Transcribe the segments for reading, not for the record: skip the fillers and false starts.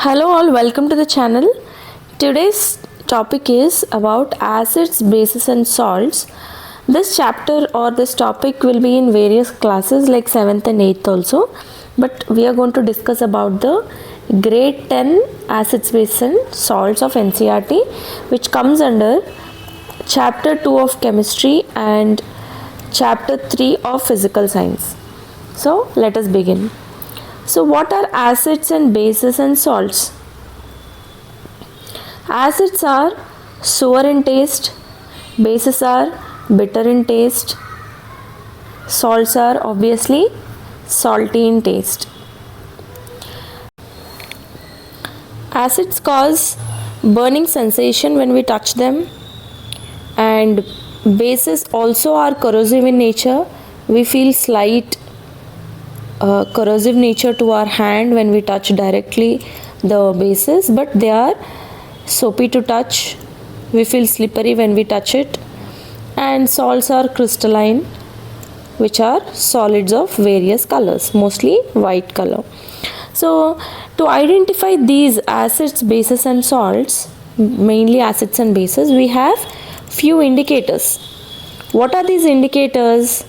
Hello all, welcome to the channel. Today's topic is about acids, bases and salts. This chapter or this topic will be in various classes like 7th and 8th also, but we are going to discuss about the grade 10 acids, bases and salts of NCERT, which comes under chapter 2 of chemistry and chapter 3 of physical science. So let us begin. So what are acids and bases and salts? Acids are sour in taste, bases are bitter in taste, salts are obviously salty in taste. Acids cause burning sensation when we touch them, and bases also are corrosive in nature. We feel slight corrosive nature to our hand when we touch directly the bases, but they are soapy to touch. We feel slippery when we touch it. And salts are crystalline, which are solids of various colors, mostly white color. So to identify these acids, bases and salts, mainly acids and bases, we have few indicators. What are these indicators?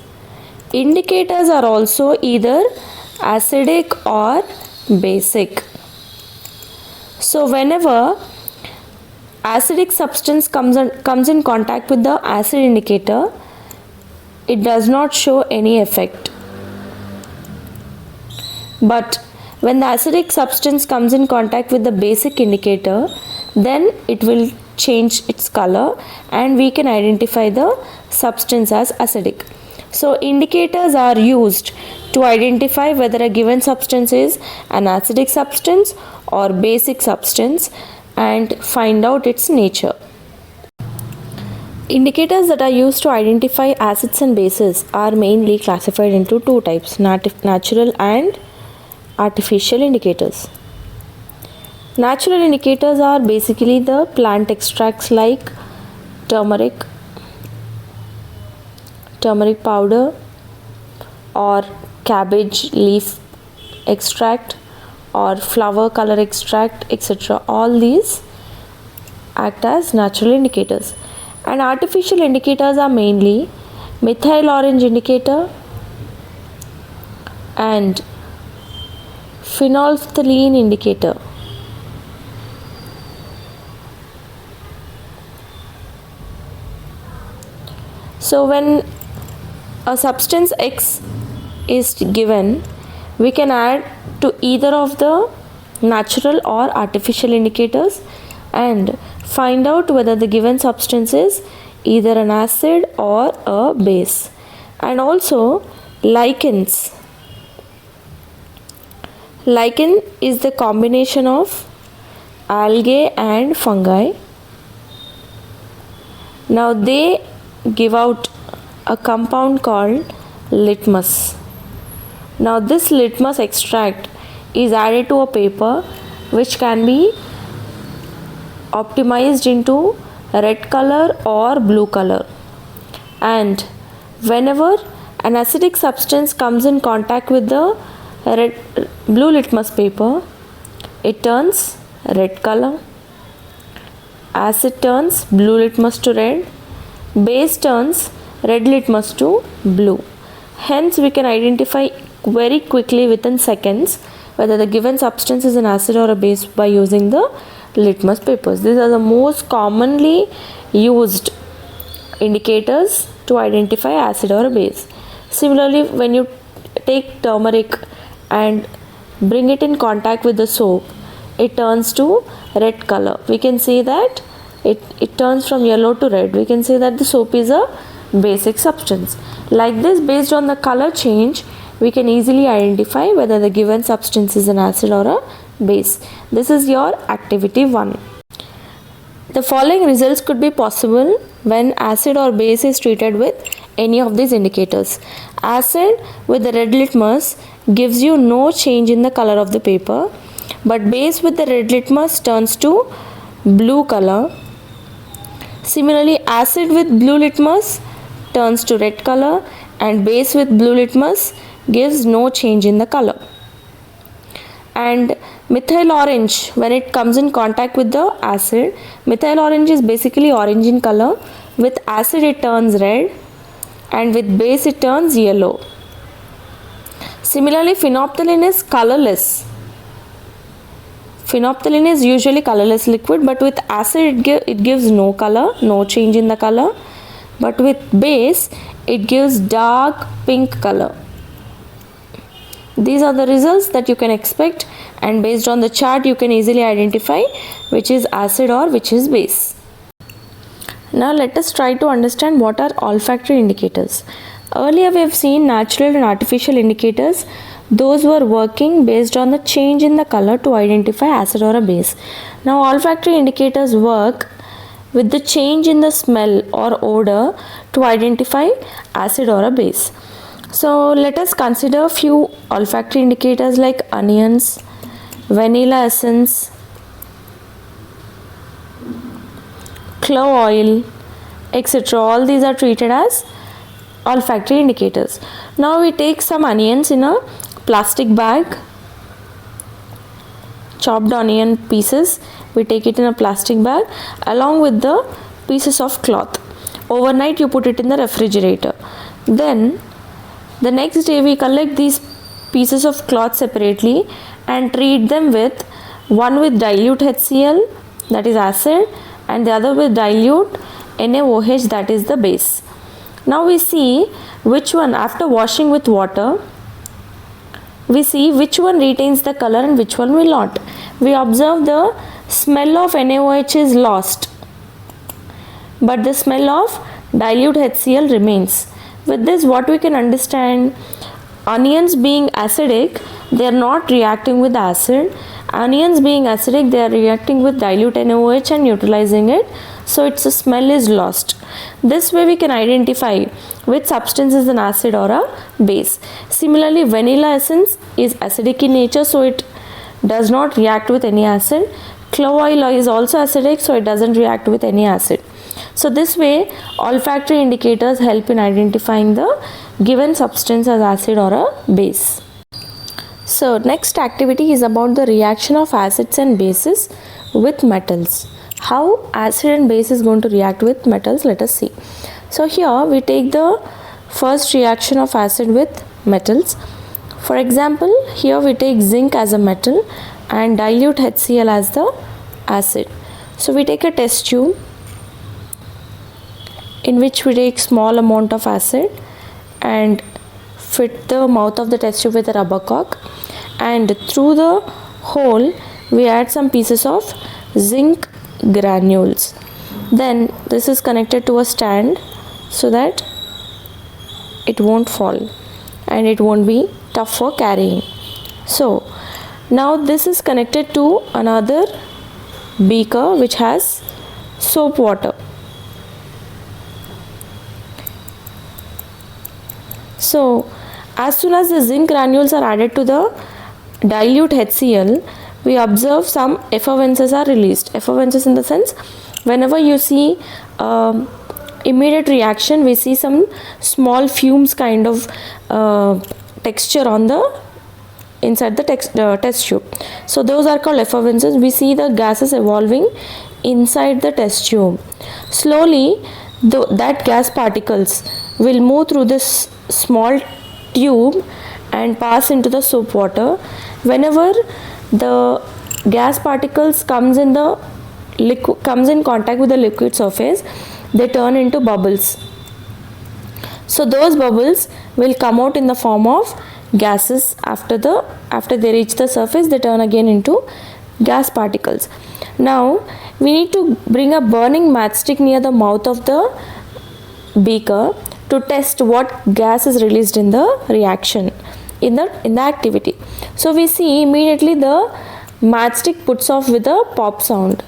Indicators are also either acidic or basic. So whenever acidic substance comes in contact with the acid indicator, it does not show any effect. But when the acidic substance comes in contact with the basic indicator, then it will change its color and we can identify the substance as acidic. So indicators are used to identify whether a given substance is an acidic substance or basic substance and find out its nature. Indicators that are used to identify acids and bases are mainly classified into two types: natural and artificial indicators. Natural indicators are basically the plant extracts like turmeric powder or cabbage leaf extract or flower color extract, etc. All these act as natural indicators. And artificial indicators are mainly methyl orange indicator and phenolphthalein indicator. So when a substance X is given, we can add to either of the natural or artificial indicators and find out whether the given substance is either an acid or a base. And also lichens. Lichen is the combination of algae and fungi. Now they give out a compound called litmus. Now this litmus extract is added to a paper which can be optimized into red color or blue color. And whenever an acidic substance comes in contact with the blue litmus paper, it turns red color. Acid turns blue litmus to red. Base turns red litmus to blue. Hence we can identify very quickly within seconds whether the given substance is an acid or a base by using the litmus papers. These are the most commonly used indicators to identify acid or a base. Similarly, when you take turmeric and bring it in contact with the soap, it turns to red color. We can see that it turns from yellow to red. We can say that the soap is a basic substance. Like this, based on the color change, we can easily identify whether the given substance is an acid or a base. This is your activity 1. The following results could be possible when acid or base is treated with any of these indicators. Acid with the red litmus gives you no change in the color of the paper, but base with the red litmus turns to blue color. Similarly, acid with blue litmus turns to red color and base with blue litmus gives no change in the color. And Methyl orange, when it comes in contact with the acid, methyl orange is basically orange in color. With acid it turns red, and with base it turns yellow. Similarly, phenolphthalein is colorless. Phenolphthalein is usually colorless liquid, but with acid it gives no color, no change in the color. But with base it gives dark pink color. These are the results that you can expect, and based on the chart you can easily identify which is acid or which is base. Now let us try to understand what are olfactory indicators. Earlier we have seen natural and artificial indicators. Those were working based on the change in the color to identify acid or a base. Now olfactory indicators work with the change in the smell or odor to identify acid or a base. So let us consider a few olfactory indicators like onions, vanilla essence, clove oil, etc. All these are treated as olfactory indicators. Now we take some onions in a plastic bag, chopped onion pieces, we take it in a plastic bag along with the pieces of cloth. Overnight you put it in the refrigerator. Then the next day we collect these pieces of cloth separately and treat them with one with dilute HCl, that is acid, and the other with dilute NaOH, that is the base. Now we see which one, after washing with water, we see which one retains the color and which one will not. We observe the smell of NaOH is lost, but the smell of dilute HCl remains. With this, what we can understand, onions being acidic, they are not reacting with acid. Onions being acidic, they are reacting with dilute NaOH and neutralizing it, so its smell is lost. This way we can identify which substance is an acid or a base. Similarly, vanilla essence is acidic in nature, so it does not react with any acid. Clove oil is also acidic, so it doesn't react with any acid. So this way olfactory indicators help in identifying the given substance as acid or a base. So next activity is about the reaction of acids and bases with metals. How acid and base is going to react with metals, let us see. So here we take the first reaction of acid with metals. For example, here we take zinc as a metal and dilute HCl as the acid. So we take a test tube in which we take small amount of acid and fit the mouth of the test tube with a rubber cock, and through the hole we add some pieces of zinc granules. Then this is connected to a stand so that it won't fall and it won't be tough for carrying. So now this is connected to another beaker which has soap water. So as soon as the zinc granules are added to the dilute HCl, we observe some effervescences are released. Effervescences in the sense, whenever you see immediate reaction, we see some small fumes kind of texture on the inside the test tube. So those are called effervescences. We see the gases evolving inside the test tube. Slowly that gas particles will move through this small tube and pass into the soap water. Whenever the gas particles comes in contact with the liquid surface, they turn into bubbles. So those bubbles will come out in the form of gases. After they reach the surface, they turn again into gas particles. Now we need to bring a burning matchstick near the mouth of the beaker to test what gas is released in the reaction, in the activity. So we see immediately the matchstick puts off with a pop sound.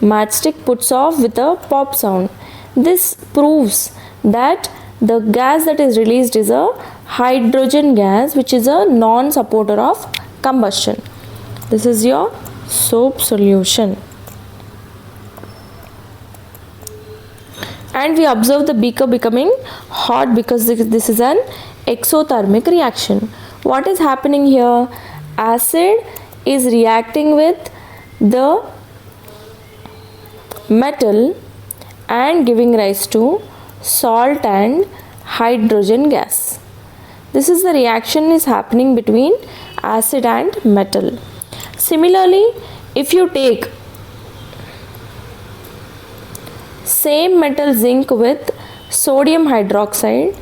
Matchstick puts off with a pop sound. This proves that the gas that is released is a hydrogen gas, which is a non-supporter of combustion. This is your soap solution. And we observe the beaker becoming hot because this is an exothermic reaction. What is happening here? Acid is reacting with the metal and giving rise to salt and hydrogen gas. This is the reaction is happening between acid and metal. Similarly, if you take same metal zinc with sodium hydroxide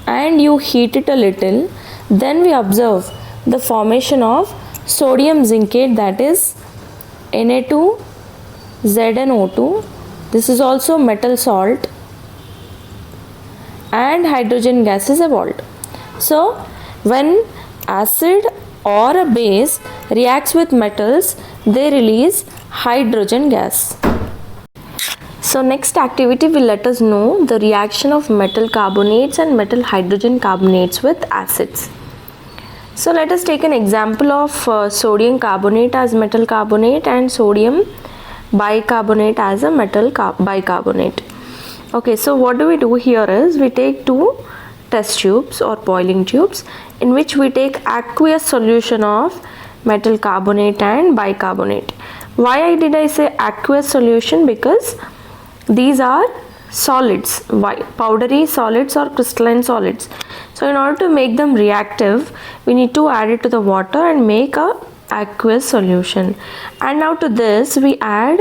and you heat it a little, then we observe the formation of sodium zincate, that is Na2ZnO2. This is also metal salt and hydrogen gas is evolved. So when acid or a base reacts with metals, they release hydrogen gas. So next activity will let us know the reaction of metal carbonates and metal hydrogen carbonates with acids. So let us take an example of sodium carbonate as metal carbonate and sodium bicarbonate as a metal bicarbonate. Okay, so what do we do here is we take two test tubes or boiling tubes in which we take aqueous solution of metal carbonate and bicarbonate. Why did I say aqueous solution? Because these are solids, powdery solids or crystalline solids. So in order to make them reactive, we need to add it to the water and make a aqueous solution. And now to this we add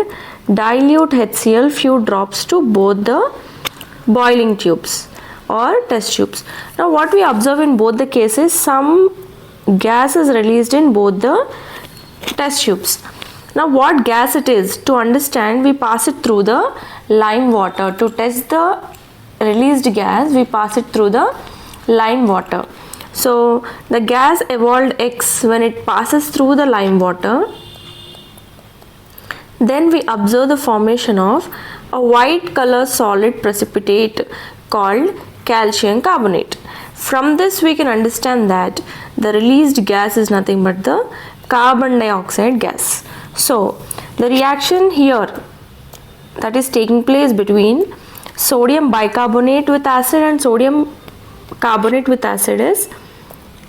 dilute HCl few drops to both the boiling tubes or test tubes. Now what we observe in both the cases, some gas is released in both the test tubes. Now what gas it is, to understand, we pass it through the lime water. To test the released gas, we pass it through the lime water. So the gas evolved X when it passes through the lime water. Then we observe the formation of a white color solid precipitate called calcium carbonate. From this we can understand that the released gas is nothing but the carbon dioxide gas. So the reaction here that is taking place between sodium bicarbonate with acid and sodium carbonate with acid is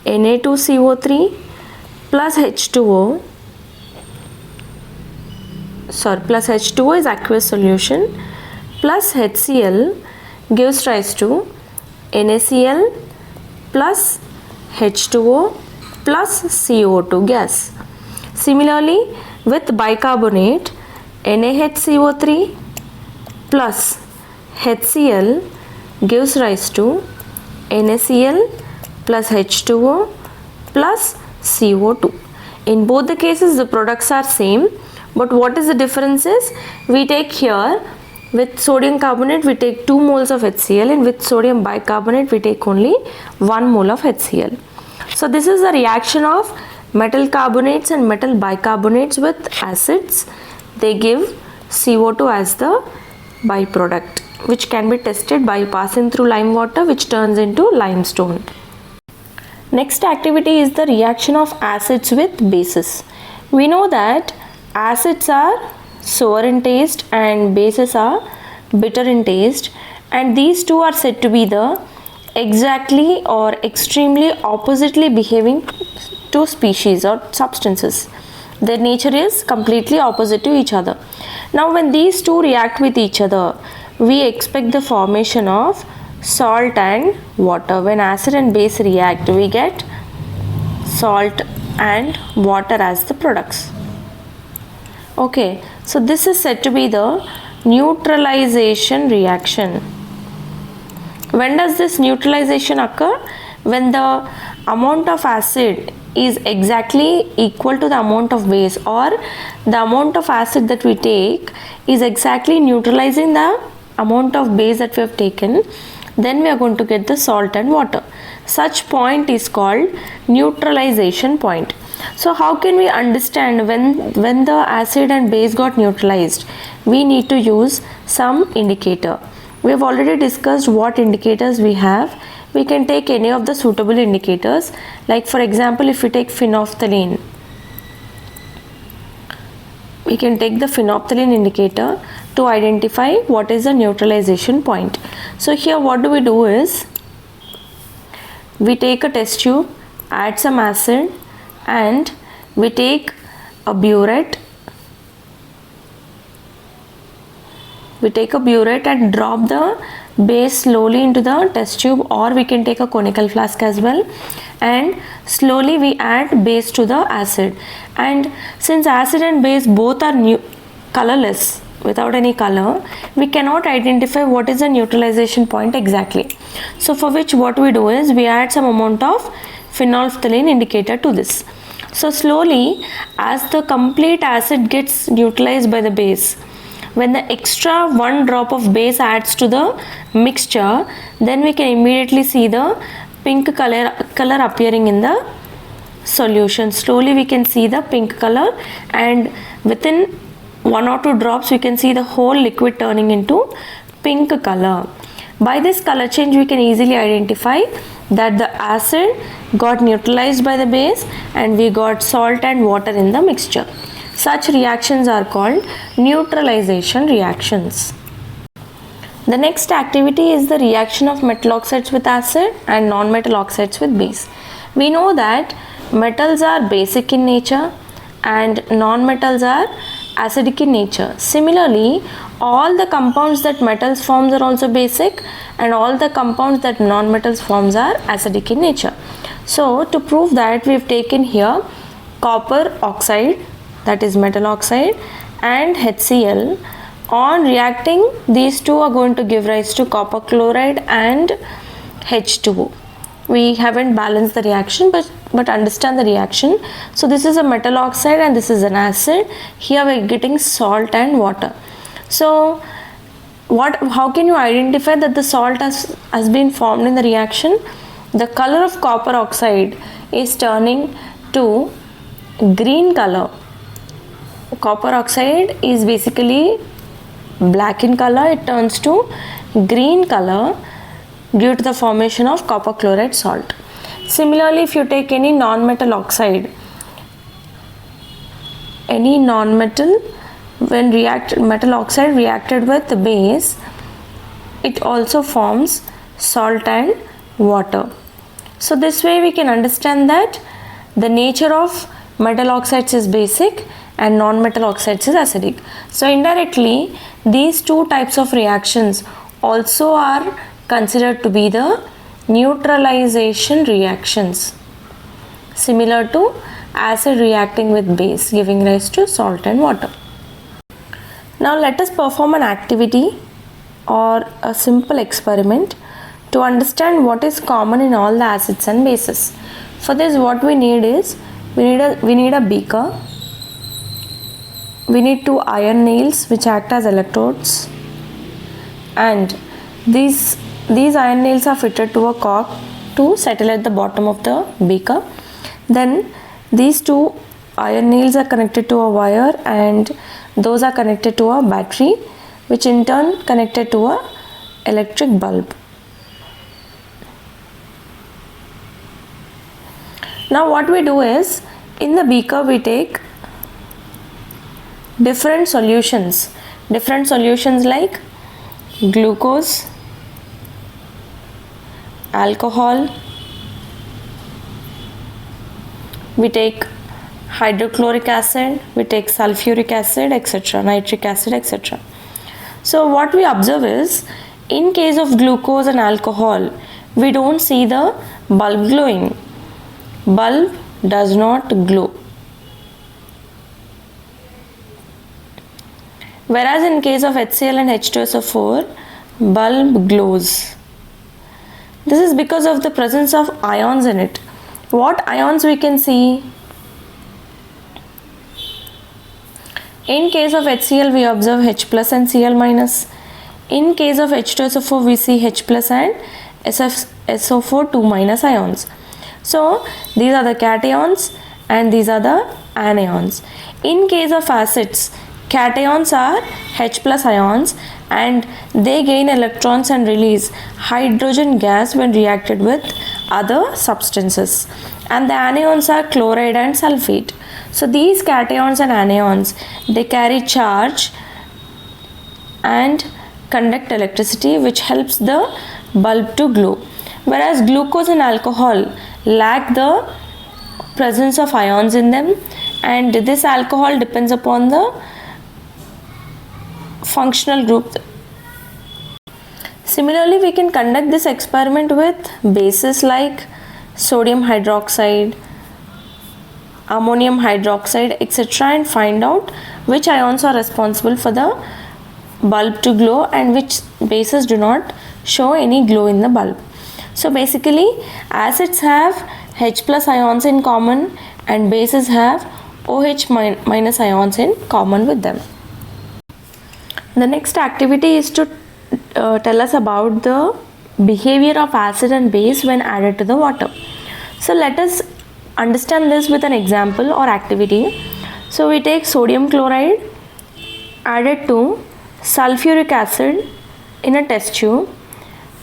Na2CO3 plus H2O, plus H2O is aqueous solution, plus HCl gives rise to NaCl plus H2O plus CO2 gas. Similarly, with bicarbonate, NaHCO3 plus HCl gives rise to NaCl plus H2O plus CO2. In both the cases the products are same, but what is the difference is, we take here with sodium carbonate we take 2 moles of HCl and with sodium bicarbonate we take only 1 mole of HCl. So this is the reaction of metal carbonates and metal bicarbonates with acids. They give CO2 as the byproduct, which can be tested by passing through lime water, which turns into limestone. Next activity is the reaction of acids with bases. We know that acids are sour in taste and bases are bitter in taste, and these two are said to be the exactly or extremely oppositely behaving to species or substances. Their nature is completely opposite to each other. Now when these two react with each other, we expect the formation of salt and water. When acid and base react, we get salt and water as the products. Okay, so this is said to be the neutralization reaction. When does this neutralization occur? When the amount of acid is exactly equal to the amount of base, or the amount of acid that we take is exactly neutralizing the amount of base that we have taken, then we are going to get the salt and water. Such point is called neutralization point. So how can we understand when the acid and base got neutralized? We need to use some indicator. We have already discussed what indicators we have. We can take any of the suitable indicators, like for example if we take phenolphthalein, we can take the phenolphthalein indicator to identify what is the neutralization point. So here what do we do is, we take a test tube, add some acid, and we take a burette. We take a burette and drop the base slowly into the test tube, or we can take a conical flask as well, and slowly we add base to the acid. And since acid and base both are colorless, without any color, we cannot identify what is the neutralization point exactly. So for which what we do is we add some amount of phenolphthalein indicator to this. So slowly, as the complete acid gets neutralized by the base, when the extra one drop of base adds to the mixture, then we can immediately see the pink color appearing in the solution. Slowly we can see the pink color, and within 1 or 2 drops we can see the whole liquid turning into pink color. By this color change we can easily identify that the acid got neutralized by the base and we got salt and water in the mixture. Such reactions are called neutralization reactions. The next activity is the reaction of metal oxides with acid and non-metal oxides with base. We know that metals are basic in nature and non-metals are acidic in nature. Similarly, all the compounds that metals forms are also basic, and all the compounds that non-metals forms are acidic in nature. So to prove that, we have taken here copper oxide, that is metal oxide, and HCl. On reacting, these two are going to give rise to copper chloride and H2O. We haven't balanced the reaction, but understand the reaction. So this is a metal oxide and this is an acid. Here we are getting salt and water. So how can you identify that the salt has been formed in the reaction? The color of copper oxide is turning to green color. Copper oxide is basically black in color, it turns to green color due to the formation of copper chloride salt. Similarly, if you take any non-metal oxide, any non-metal, when metal oxide reacted with the base, it also forms salt and water. So this way we can understand that the nature of metal oxides is basic and non-metal oxides is acidic. So indirectly, these two types of reactions also are considered to be the neutralization reactions, similar to acid reacting with base, giving rise to salt and water. Now let us perform an activity or a simple experiment to understand what is common in all the acids and bases. For this, what we need is we need a beaker. We need 2 iron nails which act as electrodes, and these iron nails are fitted to a cork to settle at the bottom of the beaker. Then these 2 iron nails are connected to a wire, and those are connected to a battery, which in turn connected to a electric bulb. Now what we do is, in the beaker we take different solutions like glucose, alcohol, we take hydrochloric acid, we take sulfuric acid, etc., nitric acid, etc. So what we observe is, in case of glucose and alcohol, we don't see the bulb glowing. Bulb does not glow. Whereas in case of HCl and H2SO4, bulb glows. This is because of the presence of ions in it. What ions we can see? In case of HCl, we observe H plus and Cl minus. In case of H2SO4, we see H plus and SO4 2 minus ions. So these are the cations and these are the anions. In case of acids, cations are H plus ions and they gain electrons and release hydrogen gas when reacted with other substances. And the anions are chloride and sulfate. So these cations and anions, they carry charge and conduct electricity, which helps the bulb to glow. Whereas glucose and alcohol lack the presence of ions in them, and this alcohol depends upon the functional group. Similarly, we can conduct this experiment with bases like sodium hydroxide, ammonium hydroxide, etc., and find out which ions are responsible for the bulb to glow and which bases do not show any glow in the bulb. So basically, acids have H plus ions in common and bases have OH minus ions in common with them. The next activity is to tell us about the behavior of acid and base when added to the water. So let us understand this with an example or activity. So we take sodium chloride added to sulfuric acid in a test tube,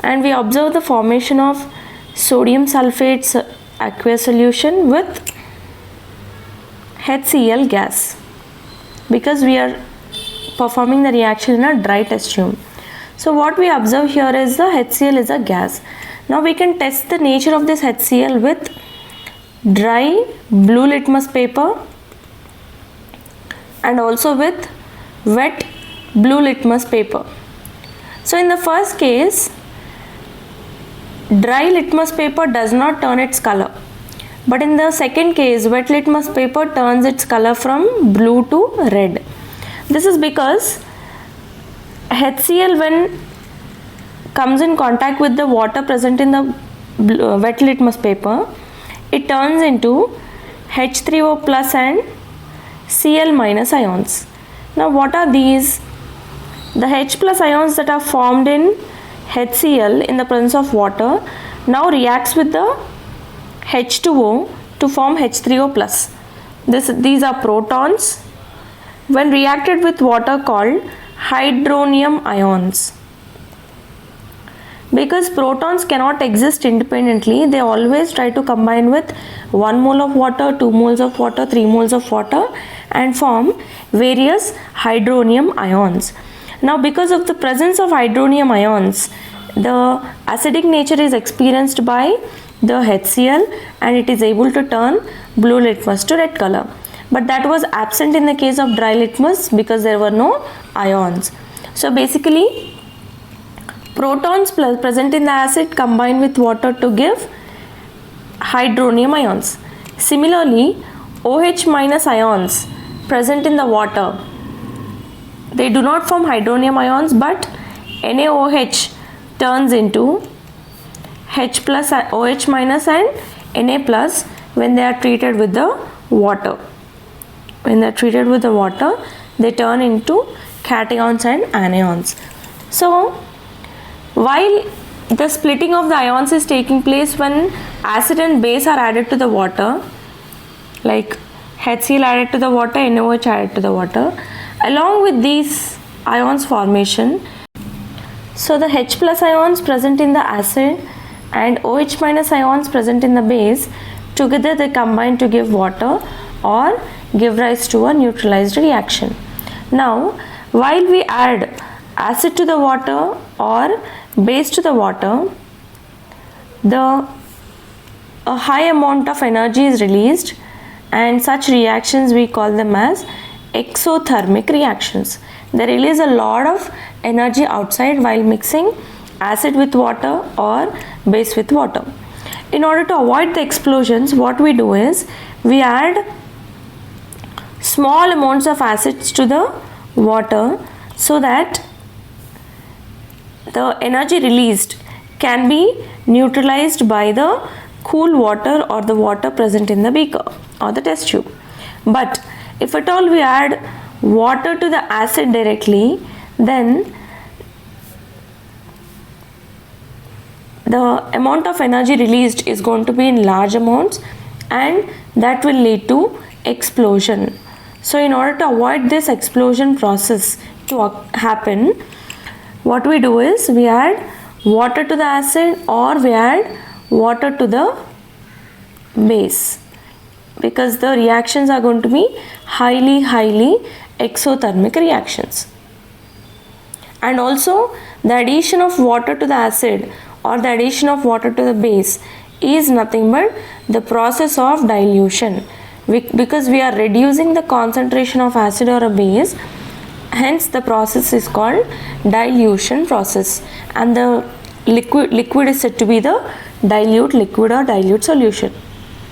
and we observe the formation of sodium sulfate aqueous solution with HCl gas, because we are performing the reaction in a dry test tube. So what we observe here is the HCl is a gas. Now we can test the nature of this HCl with dry blue litmus paper and also with wet blue litmus paper. So in the first case, dry litmus paper does not turn its color, but in the second case, wet litmus paper turns its color from blue to red. This is because HCl, when comes in contact with the water present in the wet litmus paper, it turns into H3O plus and Cl minus ions. Now what are these? The H plus ions that are formed in HCl in the presence of water now reacts with the H2O to form H3O plus. These are protons when reacted with water called hydronium ions. Because protons cannot exist independently, they always try to combine with 1 mole of water, 2 moles of water, 3 moles of water and form various hydronium ions. Now because of the presence of hydronium ions, the acidic nature is experienced by the HCl and it is able to turn blue litmus to red color. But that was absent in the case of dry litmus because there were no ions. So basically, protons present in the acid combine with water to give hydronium ions. Similarly, OH minus ions present in the water, they do not form hydronium ions, but NaOH turns into H plus, OH minus and Na plus when they are treated with the water. When they are treated with the water, they turn into cations and anions. So while the splitting of the ions is taking place when acid and base are added to the water, like HCl added to the water, NaOH added to the water, along with these ions formation, so the H plus ions present in the acid and OH minus ions present in the base, together they combine to give water or give rise to a neutralized reaction. Now, while we add acid to the water or base to the water, a high amount of energy is released, and such reactions we call them as exothermic reactions. They release a lot of energy outside while mixing acid with water or base with water. In order to avoid the explosions, what we do is we add small amounts of acids to the water so that the energy released can be neutralized by the cool water or the water present in the beaker or the test tube. But if at all we add water to the acid directly, then the amount of energy released is going to be in large amounts and that will lead to explosion. So in order to avoid this explosion process to happen, what we do is we add water to the acid or we add water to the base, because the reactions are going to be highly exothermic reactions. And also the addition of water to the acid or the addition of water to the base is nothing but the process of dilution. because we are reducing the concentration of acid or a base, hence the process is called dilution process, and the liquid is said to be the dilute liquid or dilute solution.